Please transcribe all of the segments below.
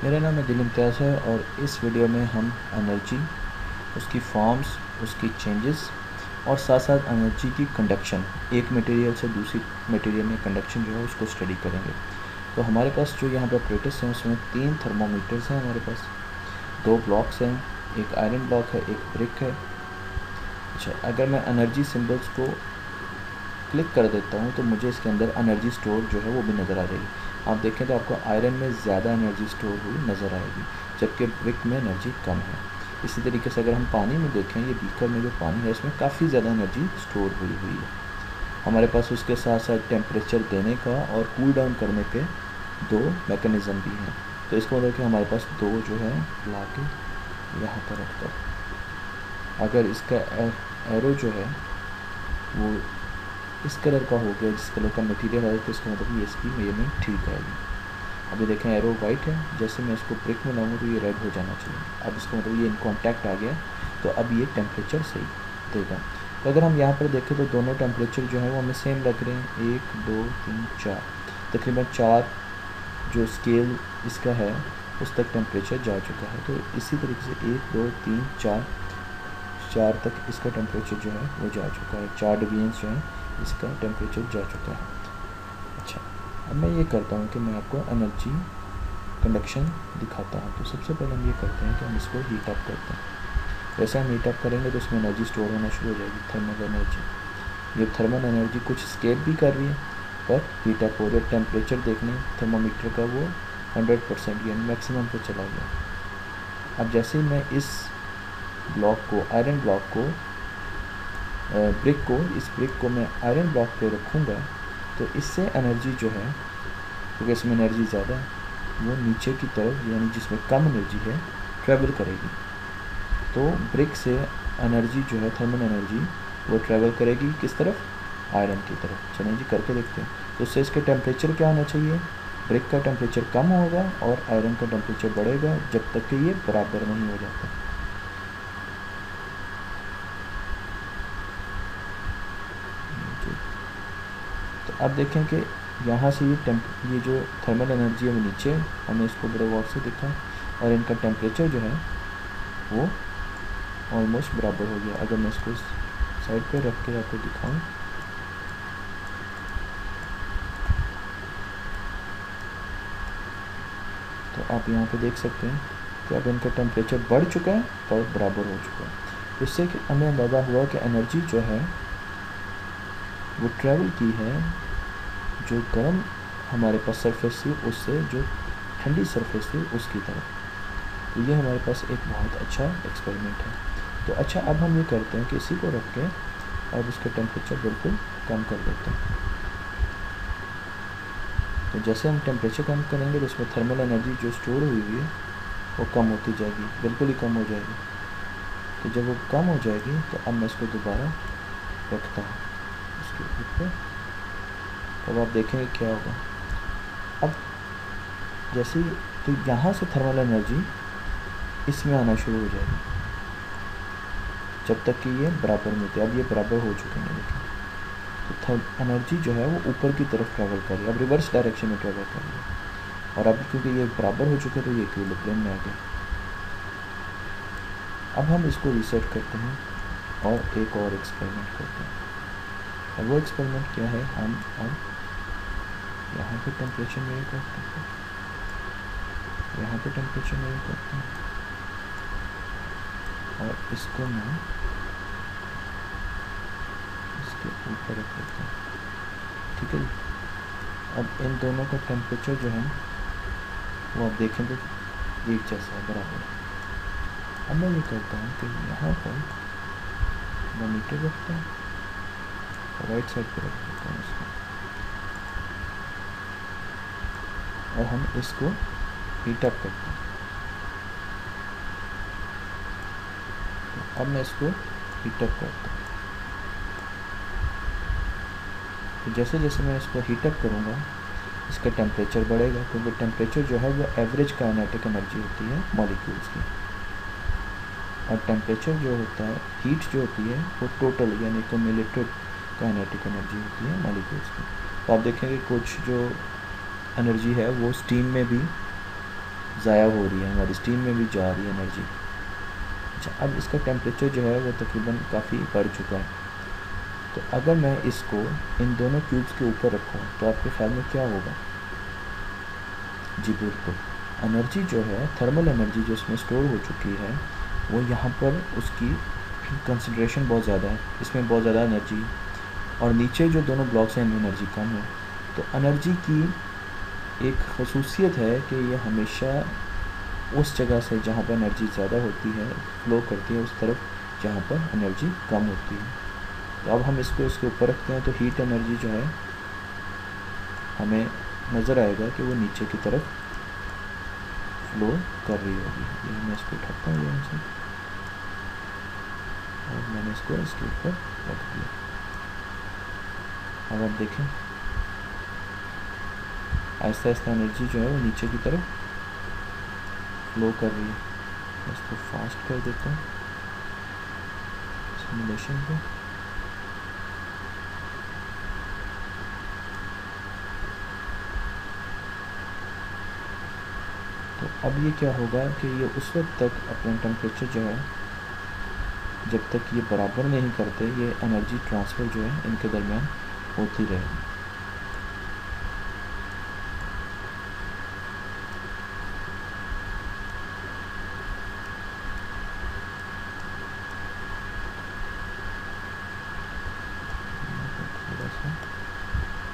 मेरा नाम दिल इम्तियाज़ है और इस वीडियो में हम एनर्जी, उसकी फॉर्म्स, उसकी चेंजेस और साथ साथ एनर्जी की कंडक्शन, एक मटेरियल से दूसरी मटेरियल में कंडक्शन जो है उसको स्टडी करेंगे। तो हमारे पास जो यहाँ पे ऑपरेटर्स हैं उसमें 3 थर्मोमीटर्स हैं हमारे पास, 2 ब्लॉक्स हैं, एक आयरन ब्लॉक है, एक ब्रिक है। अच्छा, अगर मैं एनर्जी सिंबल्स को क्लिक कर देता हूँ तो मुझे इसके अंदर एनर्जी स्टोर जो है वो भी नज़र आ जाएगी। आप देखें तो आपको आयरन में ज़्यादा एनर्जी स्टोर हुई नज़र आएगी, जबकि ब्रिक में एनर्जी कम है। इसी तरीके से अगर हम पानी में देखें, ये बीकर में जो पानी है इसमें काफ़ी ज़्यादा एनर्जी स्टोर हुई है। हमारे पास उसके साथ साथ टेम्परेचर देने का और कूल डाउन करने के 2 मैकेनिज़्म भी हैं। तो इसका मतलब कि हमारे पास 2 जो है ला के यहाँ पर रखकर, अगर इसका एरो जो है वो इस कलर का हो गया, जिस कलर का मटेरियल है, तो इसका मतलब ये इसकी मेजरमेंट ठीक आएगी। अभी देखें एरो वाइट है, जैसे मैं इसको ब्रिक में लाऊंगा तो ये रेड हो जाना चाहिए। अब इसका मतलब ये इन कॉन्टैक्ट आ गया, तो अब ये टेम्परेचर सही देगा। तो अगर हम यहाँ पर देखें तो दोनों टेम्परेचर जो है वो हमें सेम लग रहे हैं, 1 2 3 4, तकरीबन 4 जो स्केल इसका है उस तक टेम्परेचर जा चुका है। तो इसी तरीके से 1 2 3 4 तक इसका टेम्परेचर जो है वो जा चुका है, 4 डिवीजन्स जो हैं इसका टेम्परेचर जा चुका है। अच्छा, अब मैं ये करता हूँ कि मैं आपको एनर्जी कंडक्शन दिखाता हूँ। तो सबसे पहले हम ये करते हैं कि हम इसको हीट अप करते हैं। वैसे हम हीट अप करेंगे तो इसमें एनर्जी स्टोर होना शुरू हो जाएगी, थर्मल एनर्जी। ये थर्मल एनर्जी कुछ स्केप भी कर रही है, पर हीट अप हो रहा है। टेम्परेचर देखने थर्मोमीटर का वो 100% यानी मैक्सिमम पे चला गया। अब जैसे ही मैं इस ब्लॉक को, आयरन ब्लॉक को, ब्रिक को, इस ब्रिक को मैं आयरन ब्लॉक पे रखूँगा तो इससे एनर्जी जो है, क्योंकि इसमें एनर्जी ज़्यादा है, वो नीचे की तरफ यानी जिसमें कम एनर्जी है ट्रैवल करेगी। तो ब्रिक से एनर्जी जो है, थर्मल एनर्जी, वो ट्रैवल करेगी किस तरफ? आयरन की तरफ। चलें जी करके देखते हैं। तो उससे इसके टेम्परेचर क्या होना चाहिए? ब्रिक का टेम्परेचर कम होगा और आयरन का टेम्परेचर बढ़ेगा जब तक कि ये बराबर नहीं हो जाता। तो अब देखें कि यहाँ से ये जो थर्मल एनर्जी है वो नीचे, हमें इसको बड़े गौर से दिखा, और इनका टेम्परेचर जो है वो ऑलमोस्ट बराबर हो गया। अगर मैं इसको साइड पे रख के आपको दिखाऊं तो आप यहाँ पे देख सकते हैं कि अब इनका टेम्परेचर बढ़ चुका है और बराबर हो चुका है। इससे हमें अंदाज़ा हुआ कि एनर्जी जो है वो ट्रैवल की है जो गर्म हमारे पास सरफेस थी उससे जो ठंडी सरफेस थी उसकी तरफ। तो ये हमारे पास एक बहुत अच्छा एक्सपेरिमेंट है। तो अच्छा, अब हम ये करते हैं कि इसी को रख के अब इसका टेम्परेचर बिल्कुल कम कर देते हैं। तो जैसे हम टेम्परेचर कम करेंगे तो उसमें थर्मल एनर्जी जो स्टोर हुई है वो कम होती जाएगी, बिल्कुल ही कम हो जाएगी। तो जब वो कम हो जाएगी तो अब मैं इसको दोबारा रखता हूँ इसके ऊपर, तब आप देखेंगे क्या होगा। अब जैसे तो यहाँ से थर्मल एनर्जी इसमें आना शुरू हो जाएगी जब तक कि ये बराबर में होते। अब ये बराबर हो चुके हैं, देखिए। तो एनर्जी जो है वो ऊपर की तरफ ट्रैवल कर रही है, अब रिवर्स डायरेक्शन में ट्रैवल कर रही है। और अब क्योंकि ये बराबर हो चुके तो ये इक्विलिब्रियम में आ गया। अब हम इसको रीसेट करते हैं और एक और एक्सपेरिमेंट करते हैं। और वो एक्सपेरिमेंट क्या है, हम अब यहाँ पे टेम्परेचर मेजर करते हैं, यहाँ पे टेम्परेचर मेजर करते हैं, और इसको मैं इसके ऊपर रख देता हूँ। ठीक है। अब इन दोनों का टेम्परेचर जो है वो आप देखें तो एक जैसा है, बराबर है। अब मैं ये करता हूँ कि यहाँ पर थर्मामीटर रखता हूँ और राइट साइड पर रख देता हूँ इसको, और हम इसको हीट अप करते हैं। तो अब मैं इसको हीट अप करता हूँ। तो जैसे जैसे मैं इसको हीट अप करूँगा इसका टेम्परेचर बढ़ेगा, क्योंकि टेम्परेचर जो है वो एवरेज काइनेटिक एनर्जी होती है मॉलिक्यूल्स की, और टेम्परेचर जो होता है, हीट जो होती है, वो टोटल यानी क्यूमुलेटेड काइनेटिक एनर्जी होती है मॉलिक्यूल्स की। तो आप देखेंगे कुछ जो एनर्जी है वो स्टीम में भी ज़ाया हो रही है, हमारी स्टीम में भी जा रही है एनर्जी। अच्छा, अब इसका टेम्परेचर जो है वो तकरीबन काफ़ी बढ़ चुका है। तो अगर मैं इसको इन दोनों क्यूब्स के ऊपर रखूँ तो आपके ख्याल में क्या होगा? जी बिल्कुल, एनर्जी जो है, थर्मल एनर्जी जो इसमें स्टोर हो चुकी है, वो यहाँ पर उसकी कंसंट्रेशन बहुत ज़्यादा है, इसमें बहुत ज़्यादा एनर्जी, और नीचे जो दोनों ब्लॉक्स हैं इनमें एनर्जी कम है। तो एनर्जी की एक खसूसियत है कि ये हमेशा उस जगह से जहाँ पर एनर्जी ज़्यादा होती है फ्लो करती है उस तरफ जहाँ पर एनर्जी कम होती है। तो अब हम इसको इसके ऊपर रखते हैं तो हीट एनर्जी जो है हमें नज़र आएगा कि वो नीचे की तरफ फ्लो कर रही होगी। ये मैं इसको उठाता हूँ यहाँ से और मैंने इसको इसके ऊपर रख दिया। अब आप देखें आहिस्ता आहिस्ता एनर्जी जो है वो नीचे की तरफ फ्लो कर रही है। मैं इसको फास्ट कर देता हूँ सिमुलेशन को। तो अब ये क्या होगा कि ये उस वक्त तक अपना टेम्परेचर जो है, जब तक ये बराबर नहीं करते, ये एनर्जी ट्रांसफ़र जो है इनके दरमियान होती रहेगी। थोड़ा सा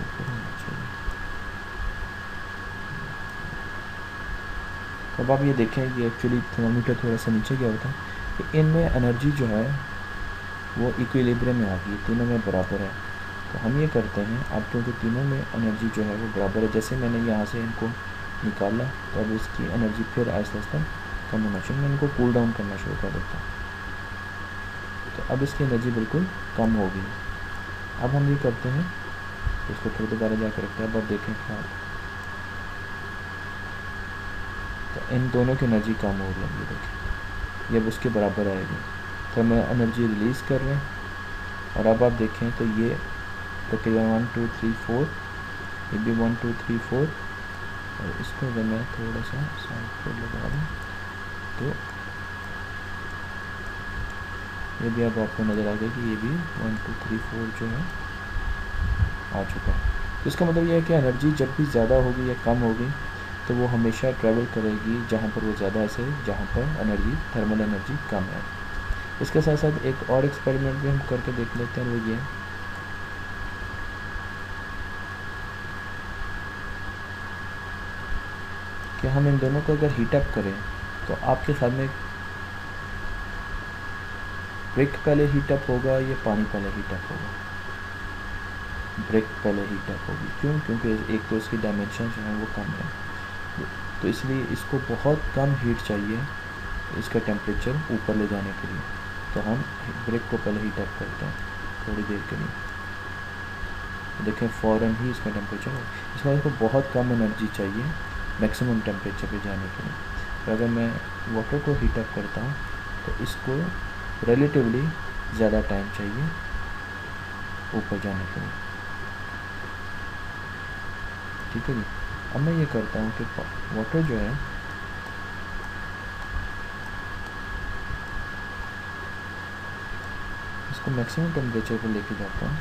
ऊपर होना चाहिए। तो अब आप ये देखें कि एक्चुअली थर्मामीटर थोड़ा सा नीचे गया होता है कि इनमें एनर्जी जो है वो इक्विलिब्रियम में आ गई, तीनों में बराबर है। तो हम ये करते हैं, अब क्योंकि तीनों में एनर्जी जो है वो बराबर है, जैसे मैंने यहाँ से इनको निकाला तो अब इसकी एनर्जी फिर आहिस्ता आहिस्ता कम होना चाहिए। मैं इनको कूल डाउन करना शुरू कर देता हूँ तो अब इसकी एनर्जी बिल्कुल कम हो गई। अब हम ये करते हैं तो इसको फिर दोबारा जाकर रखते हैं। अब आप देखें क्या, तो इन दोनों की एनर्जी कम हो रही है। ये देखें, ये अब उसके बराबर आएगी। तो हम एनर्जी रिलीज़ कर रहे हैं और अब आप देखें तो ये तकरीबन 1 2 3 4, ये भी 1 2 3 4, और इसको अगर मैं थोड़ा सा साइड पर लगा दूँ तो ये भी अब आपको नज़र आ गया कि ये भी 1 2 3 4 जो है आ चुका है। तो इसका मतलब ये है कि एनर्जी जब भी ज़्यादा होगी या कम होगी तो वो हमेशा ट्रैवल करेगी जहाँ पर वो ज़्यादा है से जहाँ पर एनर्जी, थर्मल एनर्जी कम है। इसके साथ साथ एक और एक्सपेरिमेंट भी हम करके देख लेते हैं, वो ये कि हम इन दोनों को अगर हीटअप करें तो आपके सामने ब्रिक पहले हीटअप होगा या पानी पहले हीटअप होगा? ब्रिक पहले हीटअप होगी। क्यों? क्योंकि एक तो इसकी डायमेंशन जो है वो कम है, तो इसलिए इसको बहुत कम हीट चाहिए इसका टेम्परेचर ऊपर ले जाने के लिए। तो हम ब्रिक को पहले हीटअप करते हैं थोड़ी देर के लिए। देखें फ़ौरन ही इसका टेम्परेचर, इसके बाद इसको बहुत कम एनर्जी चाहिए मैक्सिमम टेम्परेचर पे जाने के लिए। और अगर मैं वाटर को हीटअप करता हूँ तो इसको रिलेटिवली ज़्यादा टाइम चाहिए ऊपर जाने के लिए। ठीक है जी। अब मैं ये करता हूँ कि वाटर जो है इसको मैक्सिमम टेम्परेचर पर लेके जाता हूँ,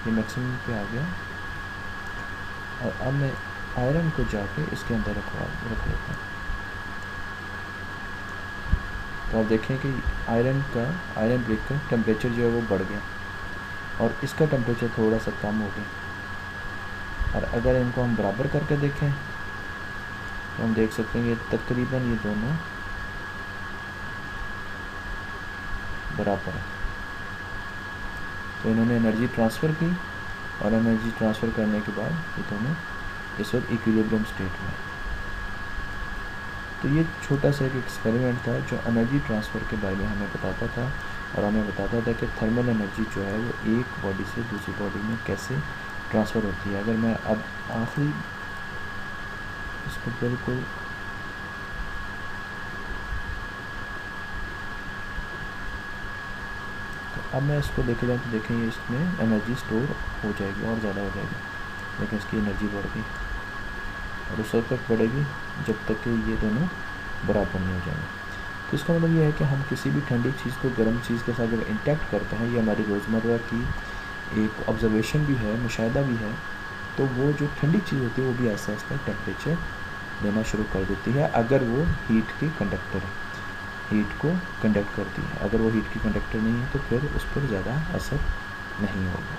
ये मैक्सिमम पे आ गया, और अब मैं आयरन को जाके इसके अंदर रख लेता हूँ। तो आप देखें कि आयरन ब्रिक का टेम्परेचर जो है वो बढ़ गया और इसका टेम्परेचर थोड़ा सा कम हो गया। और अगर इनको हम बराबर करके देखें तो हम देख सकते हैं ये तकरीबन ये दोनों बराबर है। तो इन्होंने एनर्जी ट्रांसफ़र की और एनर्जी ट्रांसफ़र करने के बाद ये दोनों इस वक्त इक्विलिब्रियम स्टेट में। तो ये छोटा सा एक एक्सपेरिमेंट था जो एनर्जी ट्रांसफ़र के बारे में हमें बताता था, और हमें बताता था कि थर्मल एनर्जी जो है वो एक बॉडी से दूसरी बॉडी में कैसे ट्रांसफ़र होती है। अगर मैं अब आखिरी इसको बिल्कुल अब मैं इसको लेके जाऊँ तो देखें ये इसमें एनर्जी स्टोर हो जाएगी और ज़्यादा हो जाएगी। लेकिन इसकी एनर्जी बढ़ गई। और उस वक्त तक बढ़ेगी जब तक कि ये दोनों बराबर नहीं हो जाएंगे। तो इसका मतलब ये है कि हम किसी भी ठंडी चीज़ को गर्म चीज़ के साथ जब इंटैक्ट करते हैं, ये हमारी रोज़मर्रा की एक ऑब्ज़र्वेशन भी है, मुशाहिदा भी है, तो वो जो ठंडी चीज़ होती है वो भी आहिस्ता आहिस्ता टेम्परेचर लेना शुरू कर देती है अगर वो हीट की कंडक्टर है, हीट को कंडक्ट करती है। अगर वो हीट की कंडक्टर नहीं है तो फिर उस पर ज़्यादा असर नहीं होगा।